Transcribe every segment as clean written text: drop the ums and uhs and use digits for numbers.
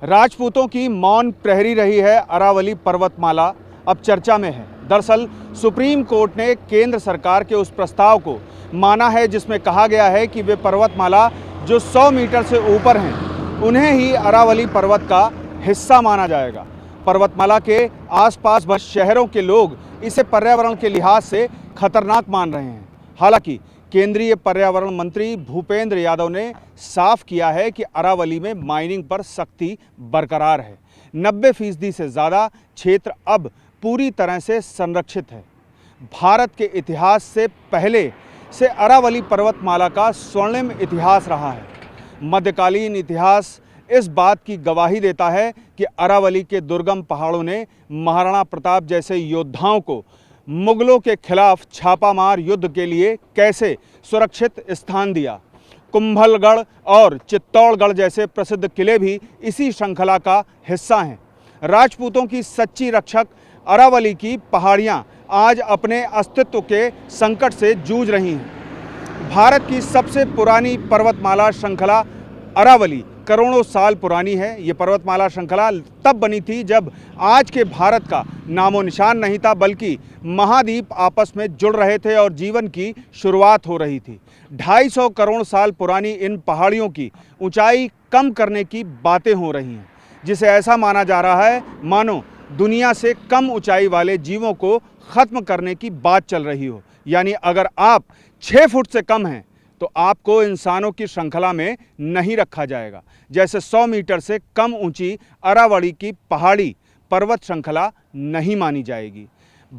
राजपूतों की मौन प्रहरी रही है अरावली पर्वतमाला, अब चर्चा में है। दरअसल सुप्रीम कोर्ट ने केंद्र सरकार के उस प्रस्ताव को माना है जिसमें कहा गया है कि वे पर्वतमाला जो 100 मीटर से ऊपर हैं उन्हें ही अरावली पर्वत का हिस्सा माना जाएगा। पर्वतमाला के आसपास बस शहरों के लोग इसे पर्यावरण के लिहाज से खतरनाक मान रहे हैं। हालांकि केंद्रीय पर्यावरण मंत्री भूपेंद्र यादव ने साफ किया है कि अरावली में माइनिंग पर सख्ती बरकरार है। 90% से ज़्यादा क्षेत्र अब पूरी तरह से संरक्षित है। भारत के इतिहास से पहले से अरावली पर्वतमाला का स्वर्णिम इतिहास रहा है। मध्यकालीन इतिहास इस बात की गवाही देता है कि अरावली के दुर्गम पहाड़ों ने महाराणा प्रताप जैसे योद्धाओं को मुगलों के खिलाफ छापामार युद्ध के लिए कैसे सुरक्षित स्थान दिया। कुंभलगढ़ और चित्तौड़गढ़ जैसे प्रसिद्ध किले भी इसी श्रृंखला का हिस्सा हैं। राजपूतों की सच्ची रक्षक अरावली की पहाड़ियां आज अपने अस्तित्व के संकट से जूझ रही हैं। भारत की सबसे पुरानी पर्वतमाला श्रृंखला अरावली करोड़ों साल पुरानी है। ये पर्वतमाला श्रृंखला तब बनी थी जब आज के भारत का नामो निशान नहीं था, बल्कि महाद्वीप आपस में जुड़ रहे थे और जीवन की शुरुआत हो रही थी। 250 करोड़ साल पुरानी इन पहाड़ियों की ऊंचाई कम करने की बातें हो रही हैं, जिसे ऐसा माना जा रहा है मानो दुनिया से कम ऊंचाई वाले जीवों को ख़त्म करने की बात चल रही हो। यानी अगर आप 6 फुट से कम हैं तो आपको इंसानों की श्रृंखला में नहीं रखा जाएगा। जैसे 100 मीटर से कम ऊंची अरावली की पहाड़ी पर्वत श्रृंखला नहीं मानी जाएगी।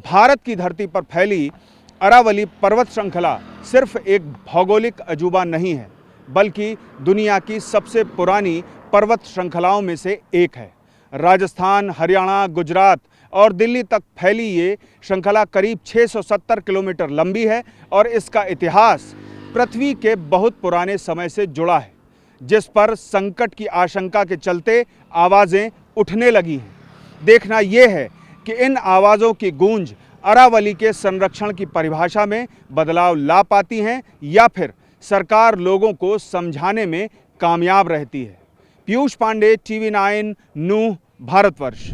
भारत की धरती पर फैली अरावली पर्वत श्रृंखला सिर्फ एक भौगोलिक अजूबा नहीं है, बल्कि दुनिया की सबसे पुरानी पर्वत श्रृंखलाओं में से एक है। राजस्थान, हरियाणा, गुजरात और दिल्ली तक फैली ये श्रृंखला करीब 670 किलोमीटर लंबी है और इसका इतिहास पृथ्वी के बहुत पुराने समय से जुड़ा है, जिस पर संकट की आशंका के चलते आवाज़ें उठने लगी हैं। देखना यह है कि इन आवाज़ों की गूंज अरावली के संरक्षण की परिभाषा में बदलाव ला पाती हैं या फिर सरकार लोगों को समझाने में कामयाब रहती है। पीयूष पांडे, TV9 नूह, भारतवर्ष।